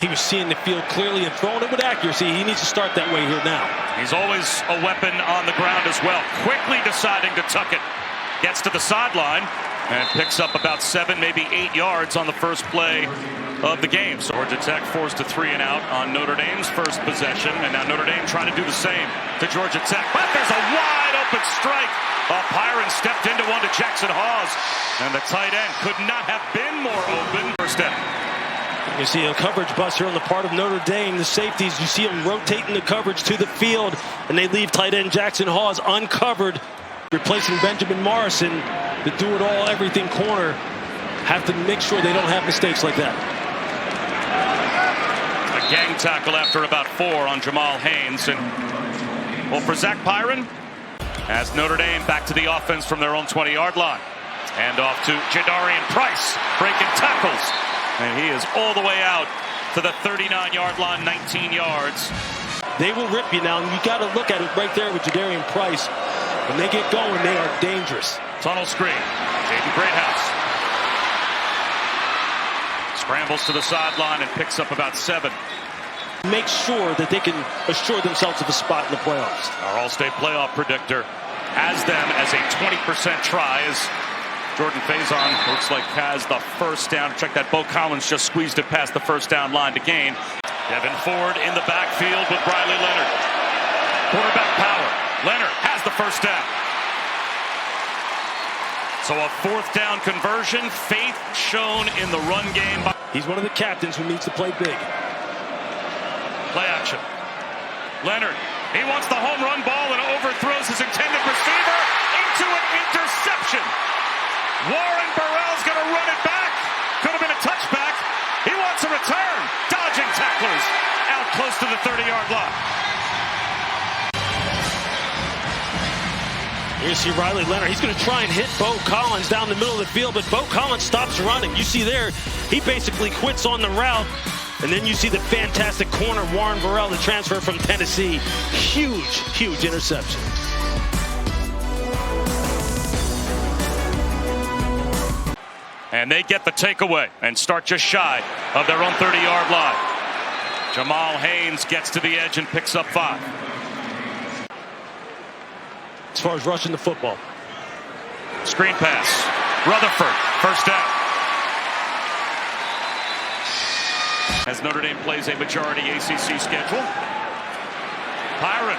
He was seeing the field clearly and throwing it with accuracy. He needs to start that way here now. He's always a weapon on the ground as well. Quickly deciding to tuck it. Gets to the sideline and picks up about 7, maybe 8 yards on the first play of the game. So Georgia Tech forced a 3 and out on Notre Dame's first possession. And now Notre Dame trying to do the same to Georgia Tech. But there's a wide open strike. Pyron stepped into one to Jackson Hawes. And the tight end could not have been more open. First down. You see a coverage bust here on the part of Notre Dame. The safeties, you see them rotating the coverage to the field, and they leave tight end Jackson Hawes uncovered, replacing Benjamin Morrison, the do-it-all, everything corner. Have to make sure they don't have mistakes like that. A gang tackle after about 4 on Jamal Haynes. And well, for Zach Pyron, as Notre Dame back to the offense from their own 20-yard line. And off to Jadarian Price, breaking tackles. And he is all the way out to the 39-yard line, 19 yards. They will rip you now, and you got to look at it right there with Jadarian Price. When they get going, they are dangerous. Tunnel screen. Jaden Greathouse scrambles to the sideline and picks up about 7. Make sure that they can assure themselves of a spot in the playoffs. Our All-State playoff predictor has them as a 20% try as Jordan Faison looks like has the first down. Check that, Bo Collins just squeezed it past the first down line to gain. Devin Ford in the backfield with Riley Leonard. Quarterback power. Leonard has the first down. So a 4th down conversion. Faith shown in the run game. He's one of the captains who needs to play big. Play action. Leonard. He wants the home run ball and overthrows his intended receiver into an interception. Warren Burrell's going to run it back. Could have been a touchback. He wants a return. Dodging tacklers out close to the 30-yard line. You see Riley Leonard. He's going to try and hit Bo Collins down the middle of the field, but Bo Collins stops running. You see there, he basically quits on the route. And then you see the fantastic corner, Warren Burrell, the transfer from Tennessee. Huge, huge interception. And they get the takeaway and start just shy of their own 30-yard line. Jamal Haynes gets to the edge and picks up 5. As far as rushing the football. Screen pass. Rutherford, first down. As Notre Dame plays a majority ACC schedule. Pyron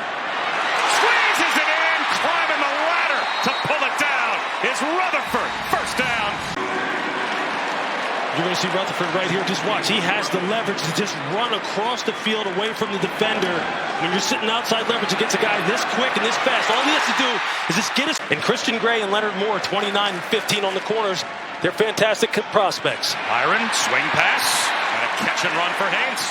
squeezes it in, climbing the ladder to pull it down. Is Rutherford, first down. You're going to see Rutherford right here. Just watch. He has the leverage to just run across the field away from the defender. When you're sitting outside leverage against a guy this quick and this fast, all he has to do is just get us. And Christian Gray and Leonard Moore, 29 and 15 on the corners. They're fantastic prospects. Pyron, swing pass, and a catch and run for Haynes.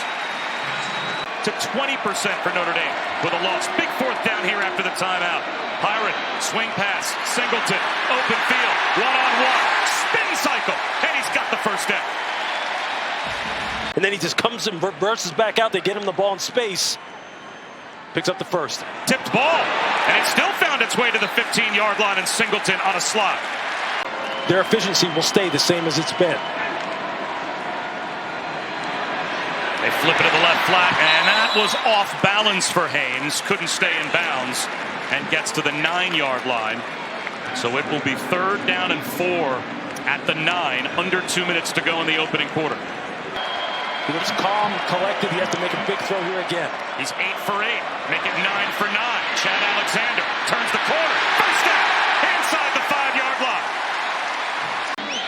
To 20% for Notre Dame with a loss. Big 4th down here after the timeout. Pyron, swing pass, Singleton, open field, one-on-one, spin cycle, and he's got the first down. And then he just comes and bursts back out. They get him the ball in space. Picks up the first. Tipped ball, and it still found its way to the 15-yard line, and Singleton on a slide. Their efficiency will stay the same as it's been. They flip it to the left flat, and that was off balance for Haynes. Couldn't stay in bounds and gets to the 9-yard line. So it will be 3rd down and 4 at the 9, under 2 minutes to go in the opening quarter. He looks calm, collected. He has to make a big throw here again. He's 8 for 8, make it 9 for 9. Chad Alexander turns the corner. First down, inside the 5-yard line.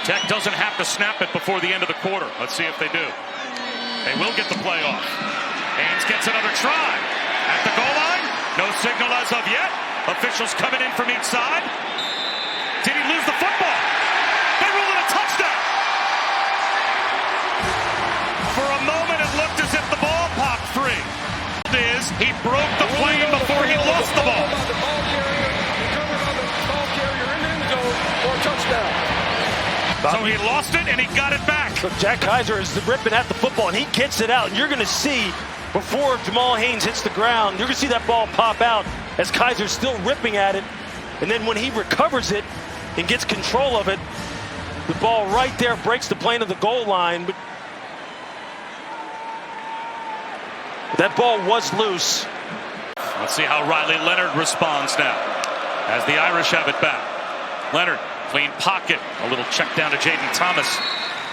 Tech doesn't have to snap it before the end of the quarter. Let's see if they do. They will get the play off. Haynes gets another try. At the goal line, no signal as of yet. Officials coming in from each side. Did he lose the football? They rule it a touchdown. For a moment, it looked as if the ball popped free. He broke the plane before he lost the ball. So he lost it and he got it back. So Jack Kaiser is ripping at the football and he gets it out. And you're going to see before Jamal Haynes hits the ground, you're going to see that ball pop out as Kaiser's still ripping at it. And then when he recovers it and gets control of it, the ball right there breaks the plane of the goal line. But That ball was loose. Let's see how Riley Leonard responds now as the Irish have it back. Leonard, clean pocket. A little check down to Jaden Thomas.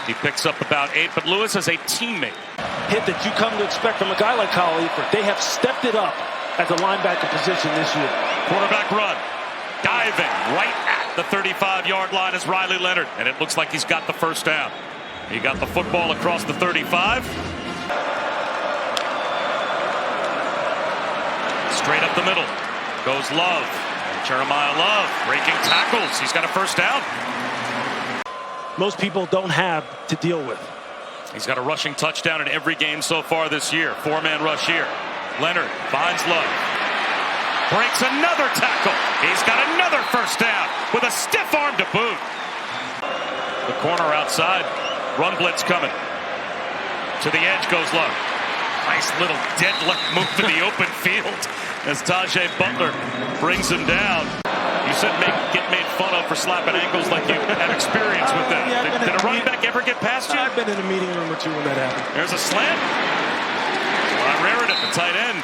He picks up about 8, but Lewis is a teammate. Hit that you come to expect from a guy like Kyle Eifert. They have stepped it up at the linebacker position this year. Quarterback run. Diving right at the 35-yard line is Riley Leonard, and it looks like he's got the first down. He got the football across the 35. Straight up the middle goes Love. And Jeremiah Love breaking tackles. He's got a first down. Most people don't have to deal with. He's got a rushing touchdown in every game so far this year. 4-man rush here. Leonard finds Love. Breaks another tackle. He's got another first down with a stiff arm to boot. The corner outside. Run blitz coming. To the edge goes Love. Nice little deadlift move to the open field as Tajay Butler brings him down. You said get made fun of for slapping ankles like you have experience with that. Yeah, did a running back ever get past you? I've been in a meeting room or two when that happened. There's a slant. Raritan, the tight end,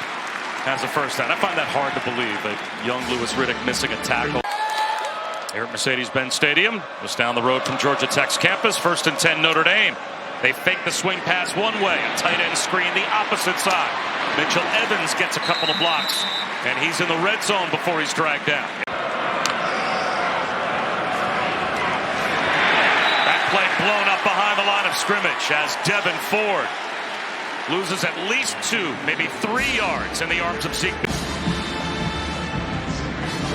has a first down. I find that hard to believe. A young Louis Riddick missing a tackle. Here at Mercedes-Benz Stadium, just down the road from Georgia Tech's campus. 1st and 10 Notre Dame. They fake the swing pass one way. A tight end screen the opposite side. Mitchell Evans gets a couple of blocks. And he's in the red zone before he's dragged down. That play blown up behind the line of scrimmage as Devin Ford loses at least 2, maybe 3 yards in the arms of Zeke.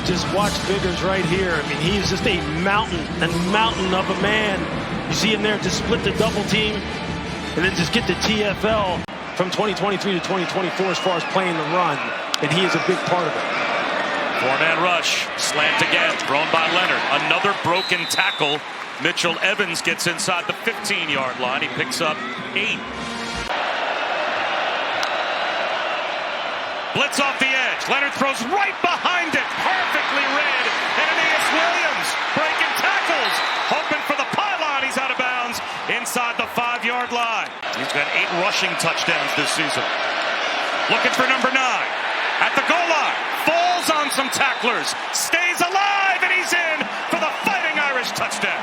Just watch Biggers right here. I mean, he is just a mountain of a man. You see him there just split the double team and then just get the TFL from 2023 to 2024 as far as playing the run. And he is a big part of it. 4-man rush. Slant again. Thrown by Leonard. Another broken tackle. Mitchell Evans gets inside the 15-yard line. He picks up 8. Blitz off the edge. Leonard throws right behind it. Perfectly read. And Aeneas Williams breaking tackles. Hoping for the pylon. He's out of bounds inside the 5-yard line. He's got 8 rushing touchdowns this season. Looking for number 9. At the goal line. Falls on some tacklers. Stays alive. And he's in for the Fighting Irish touchdown.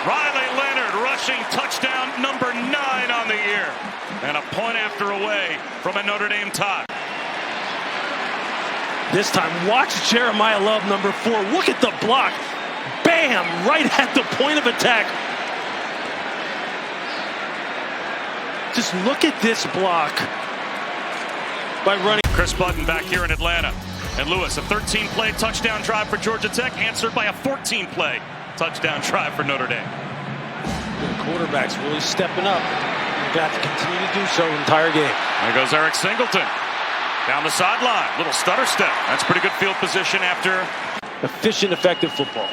Riley Leonard rushing touchdown number 9 on the year. And a point after away from a Notre Dame tie. This time, watch Jeremiah Love, number 4. Look at the block. Bam! Right at the point of attack. Just look at this block by running. Chris Button back here in Atlanta. And Lewis, a 13-play touchdown drive for Georgia Tech, answered by a 14-play touchdown drive for Notre Dame. The quarterback's really stepping up. Got to continue to do so the entire game. There goes Eric Singleton. Down the sideline. Little stutter step. That's pretty good field position after. Efficient, effective football.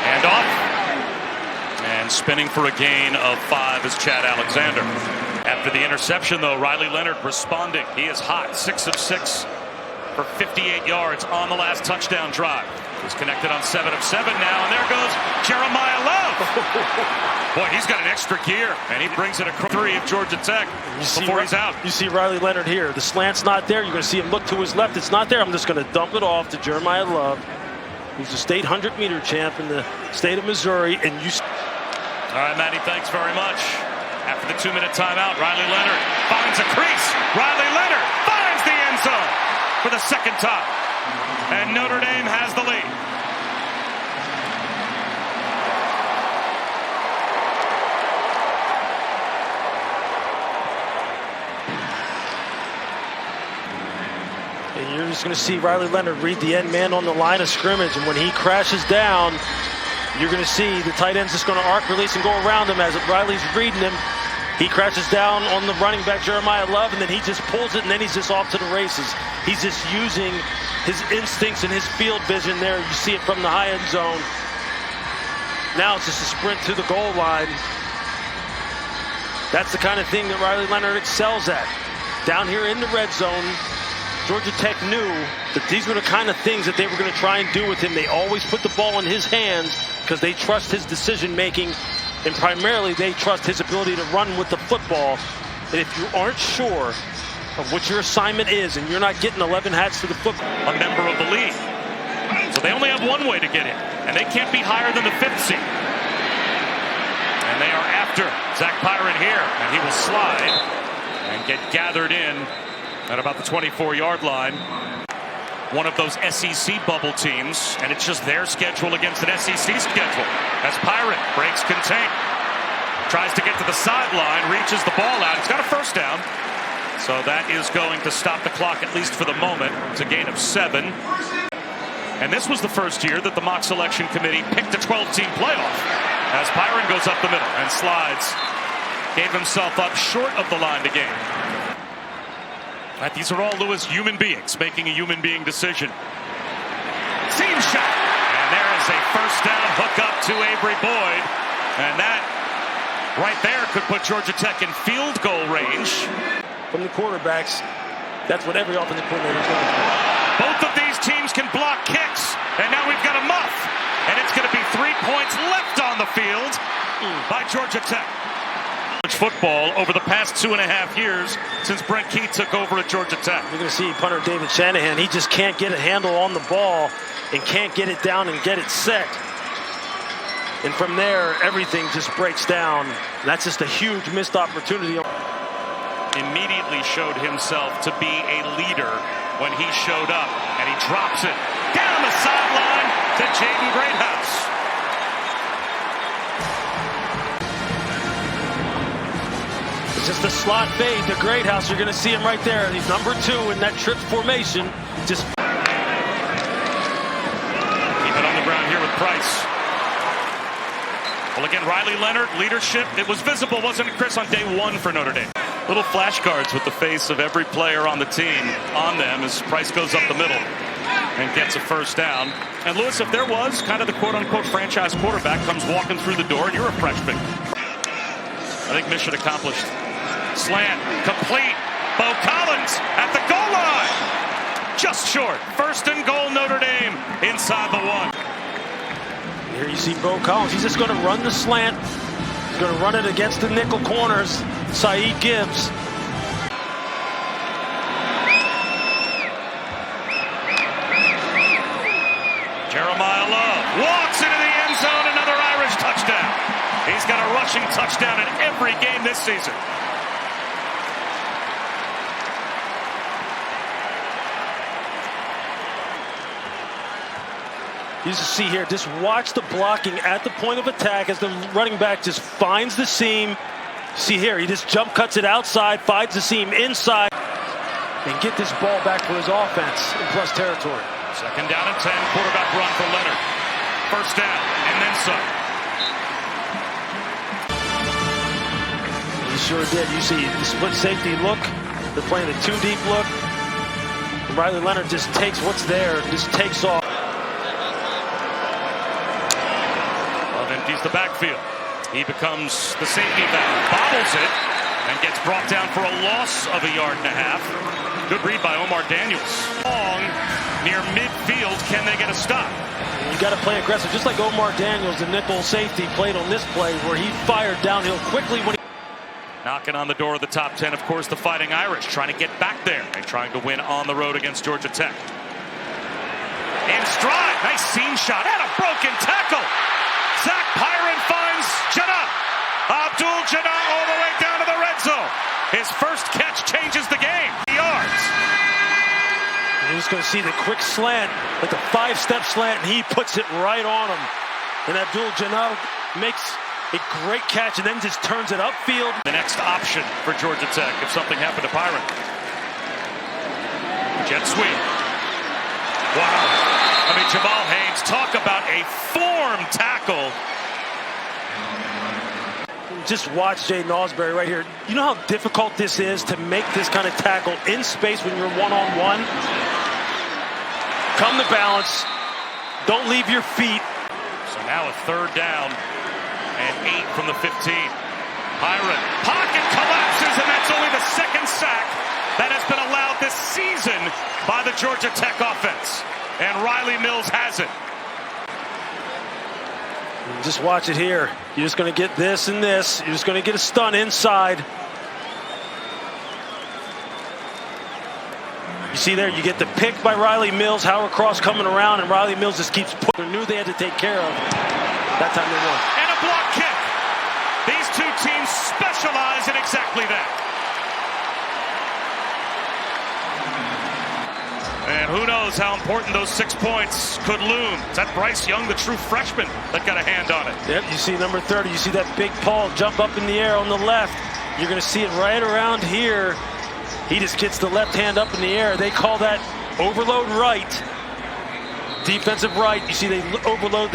Hand off. And spinning for a gain of 5 is Chad Alexander. After the interception, though, Riley Leonard responding. He is hot. 6 of 6 for 58 yards on the last touchdown drive. He's connected on 7 of 7 now, and there goes Jeremiah Love. Boy, he's got an extra gear, and he brings it across 3 of Georgia Tech before he's out. You see Riley Leonard here. The slant's not there. You're going to see him look to his left. It's not there. I'm just going to dump it off to Jeremiah Love, who's the state 100-meter champ in the state of Missouri. And you. All right, Matty, thanks very much. After the 2-minute timeout, Riley Leonard finds a crease. Riley Leonard finds the end zone for the second time. And Notre Dame has the lead. And you're just going to see Riley Leonard read the end man on the line of scrimmage. And when he crashes down, you're going to see the tight end's just going to arc release and go around him as Riley's reading him. He crashes down on the running back, Jeremiah Love, and then he just pulls it, and then he's just off to the races. He's just using his instincts and his field vision there. You see it from the high end zone. Now it's just a sprint to the goal line. That's the kind of thing that Riley Leonard excels at. Down here in the red zone, Georgia Tech knew that these were the kind of things that they were going to try and do with him. They always put the ball in his hands because they trust his decision making and primarily they trust his ability to run with the football. And if you aren't sure of what your assignment is and you're not getting 11 hats to the football. A member of the league. So they only have one way to get in, and they can't be higher than the 5th seed. And they are after Zach Pyron here, and he will slide and get gathered in at about the 24-yard line. One of those SEC bubble teams, and it's just their schedule against an SEC schedule. As Pyron breaks contain, tries to get to the sideline, reaches the ball out. It's got a first down. So that is going to stop the clock, at least for the moment. It's a gain of 7. And this was the first year that the mock selection committee picked a 12-team playoff. As Pyron goes up the middle and slides, gave himself up short of the line to gain. Right, these are all Lewis human beings making a human being decision. Seam shot. And there is a first down hook up to Avery Boyd. And that right there could put Georgia Tech in field goal range. From the quarterbacks, that's what every offensive coordinator is looking for. Both of these teams can block kicks. And now we've got a muff. And it's going to be 3 points left on the field by Georgia Tech. Football over the past 2.5 years since Brent Key took over at Georgia Tech. You're going to see punter David Shanahan. He just can't get a handle on the ball and can't get it down and get it set. And from there, everything just breaks down. That's just a huge missed opportunity. Immediately showed himself to be a leader when he showed up, and he drops it down the sideline to Jaden Greathouse. It's just a slot fade to Greathouse. You're going to see him right there. He's number 2 in that trips formation. Just keep it on the ground here with Price. Well, again, Riley Leonard, leadership. It was visible, wasn't it, Chris, on day 1 for Notre Dame? Little flashcards with the face of every player on the team on them as Price goes up the middle and gets a first down. And Lewis, if there was kind of the quote-unquote franchise quarterback comes walking through the door and you're a freshman, I think mission accomplished. Slant, complete. Bo Collins at the goal line. Just short. 1st and goal, Notre Dame inside the 1. Here you see Bo Collins. He's just going to run the slant. He's going to run it against the nickel corners. Saeed Gibbs. Jeremiah Love walks into the end zone. Another Irish touchdown. He's got a rushing touchdown in every game this season. You just see here, just watch the blocking at the point of attack as the running back just finds the seam. See here, he just jump cuts it outside, finds the seam inside, and get this ball back for his offense in plus territory. 2nd down and 10, quarterback run for Leonard. First down, and then some. He sure did. You see the split safety look. They're playing a 2-deep look. And Riley Leonard just takes what's there, just takes off. Empties the backfield. He becomes the safety valve, bobbles it, and gets brought down for a loss of 1.5 yards. Good read by Omar Daniels. Long near midfield, can they get a stop? You got to play aggressive, just like Omar Daniels, the nickel safety, played on this play where he fired downhill quickly when he... Knocking on the door of the top 10, of course, the Fighting Irish, trying to get back there and trying to win on the road against Georgia Tech. In stride, nice seam shot and a broken tackle. Zach Pyron finds Jannah. Abdul-Jannah all the way down to the red zone. His first catch changes the game. Yards. You're just going to see the quick slant, like the 5-step slant, and he puts it right on him. And Abdul-Jannah makes a great catch and then just turns it upfield. The next option for Georgia Tech if something happened to Pyron. Jet sweep. Wow. I mean, Jamal Haynes, talk about a form tackle. Just watch Jaden Ausberry right here. You know how difficult this is to make this kind of tackle in space when you're one-on-one? Come to balance. Don't leave your feet. So now a 3rd down and 8 from the 15. Pyron, pocket collapses, and that's only the 2nd sack that has been allowed this season by the Georgia Tech offense. And Riley Mills has it. Just watch it here. You're just going to get this and this. You're just going to get a stun inside. You see there, you get the pick by Riley Mills. Howard Cross coming around, and Riley Mills just keeps putting. They knew they had to take care of. That time they won. And a block kick. These two teams specialize in exactly that. And who knows how important those 6 points could loom. Is that Bryce Young, the true freshman, that got a hand on it? Yep, you see number 30. You see that big Paul jump up in the air on the left. You're going to see it right around here. He just gets the left hand up in the air. They call that overload right. Defensive right. You see they overload.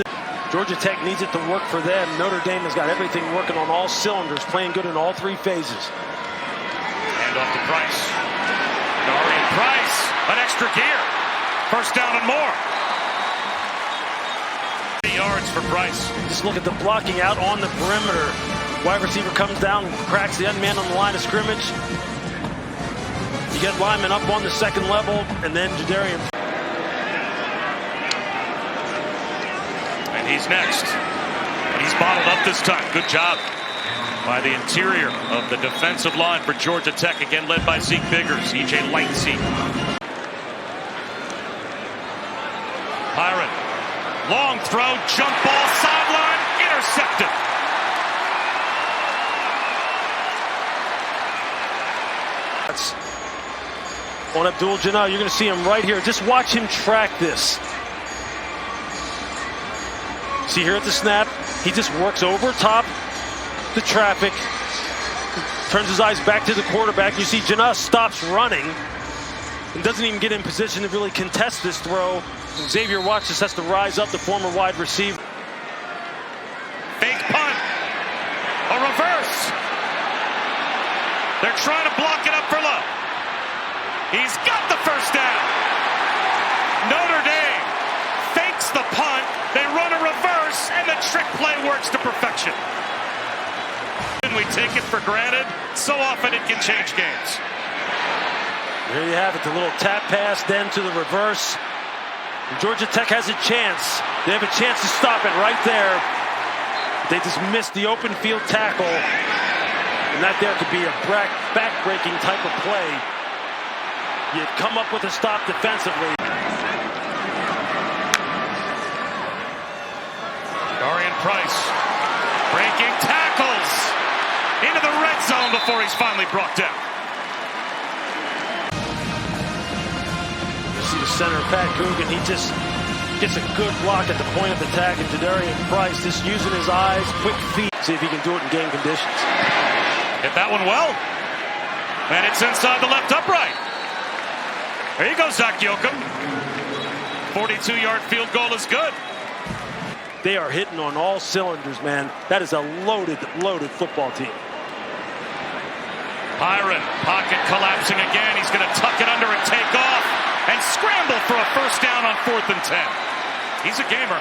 Georgia Tech needs it to work for them. Notre Dame has got everything working on all cylinders, playing good in all 3 phases. Hand off to Price. Darian Price, an extra gear. First down and more. 3 yards for Price. Just look at the blocking out on the perimeter. Wide receiver comes down, cracks the unman on the line of scrimmage. You get linemen up on the second level, and then Jadarian. And he's next. And he's bottled up this time. Good job by the interior of the defensive line for Georgia Tech, again led by Zeke Biggers, E.J. Lightsey. Pyron, long throw, jump ball, sideline, intercepted. That's on Abdul Jannah. You're going to see him right here. Just watch him track this. See here at the snap, he just works over top the traffic, turns his eyes back to the quarterback. You see Jannah stops running and doesn't even get in position to really contest this throw. Xavier Watts just has to rise up, the former wide receiver. Fake punt, a reverse. They're trying to block it up for Love. He's got the first down. Notre Dame fakes the punt. They run a reverse, and the trick play works to perfection. We take it for granted. So often it can change games. There you have it, the little tap pass, then to the reverse. And Georgia Tech has a chance. They have a chance to stop it right there. They just missed the open field tackle. And that there could be a back-breaking type of play. You come up with a stop defensively. Darian Price breaking tackles into the red zone before he's finally brought down. You see the center, Pat Coogan, he just gets a good block at the point of attack, and Jadarian Price just using his eyes, quick feet, see if he can do it in game conditions. Hit that one well, and it's inside the left upright. There you go, Zach Yoakum. 42-yard field goal is good. They are hitting on all cylinders, man. That is a loaded, loaded football team. Pyron, pocket collapsing again. He's going to tuck it under and take off and scramble for a first down on 4th and 10. He's a gamer.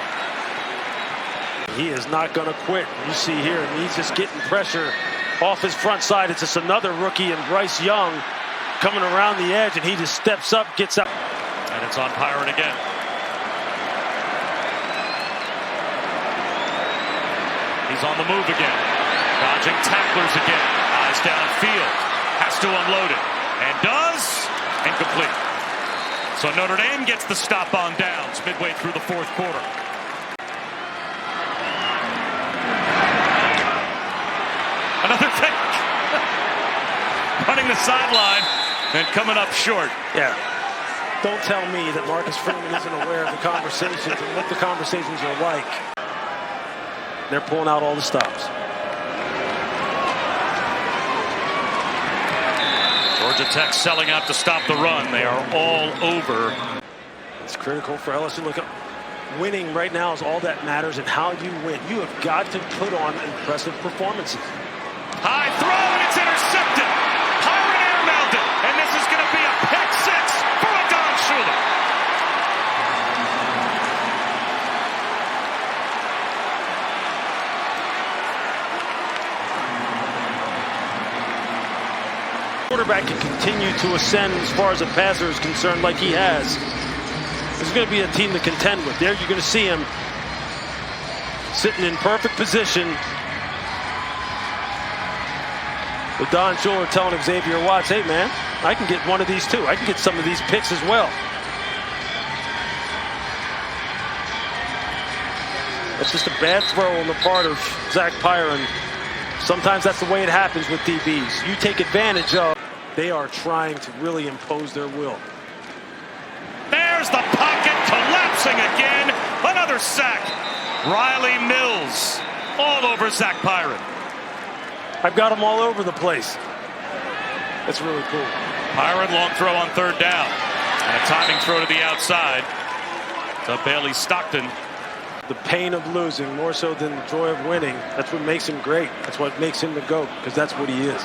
He is not going to quit. You see here, and he's just getting pressure off his front side. It's just another rookie, and Bryce Young coming around the edge, and he just steps up, gets up. And it's on Pyron again. He's on the move again. Dodging tacklers again. Eyes downfield. Has to unload it. And does. Incomplete. So Notre Dame gets the stop on downs midway through the 4th quarter. Another thing. Running the sideline and coming up short. Yeah. Don't tell me that Marcus Freeman isn't aware of the conversations and what the conversations are like. They're pulling out all the stops. Georgia Tech selling out to stop the run. They are all over. It's critical for LSU. Look, winning right now is all that matters, and how you win. You have got to put on impressive performances. High throw, and it's intercepted. Pyron airmailed it, and this is going to be a pick six for Adon Schuler. Quarterback can continue to ascend as far as a passer is concerned, like he has. There's going to be a team to contend with. There you're going to see him sitting in perfect position. With Don Shula telling Xavier Watts, hey man, I can get one of these too. I can get some of these picks as well. It's just a bad throw on the part of Zach Pyron. Sometimes that's the way it happens with DBs. You take advantage of. They are trying to really impose their will. There's the pocket collapsing again. Another sack. Riley Mills all over Zach Pyron. I've got them all over the place. That's really cool. Pyron long throw on third down. And a timing throw to the outside to Bailey Stockton. The pain of losing more so than the joy of winning. That's what makes him great. That's what makes him the GOAT, because that's what he is.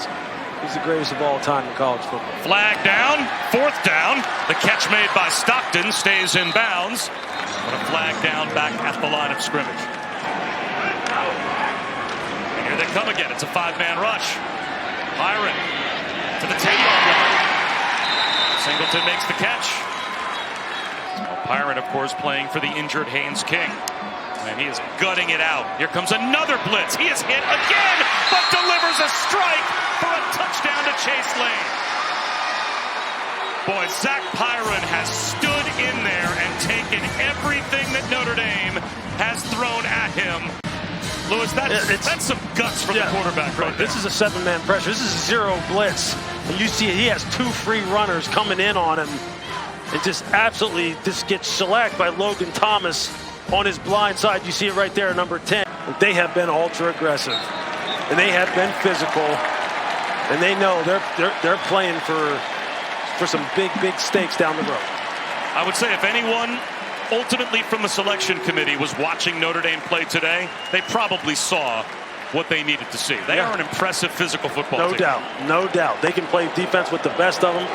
He's the greatest of all time in college football. Flag down, fourth down. The catch made by Stockton stays in bounds. But a flag down back at the line of scrimmage. And here they come again. It's a five-man rush. Pyron to the 10-yard line. Singleton makes the catch. Pyron, of course, playing for the injured Haynes King. And he is gutting it out. Here comes another blitz. He is hit again, but delivers a strike for a touchdown to Chase Lane. Boy, Zach Pyron has stood in there and taken everything that Notre Dame has thrown at him. Louis, that's some guts from the quarterback right there. This is a seven-man pressure. This is a zero blitz. And you see he has two free runners coming in on him. It just absolutely gets shellacked by Logan Thomas on his blind side. You see it right there, number 10. They have been ultra aggressive, and they have been physical, and they know they're playing for some big stakes down the road. I would say if anyone ultimately from the selection committee was watching Notre Dame play today, they probably saw what they needed to see. They are an impressive physical football team. No doubt. They can play defense with the best of them.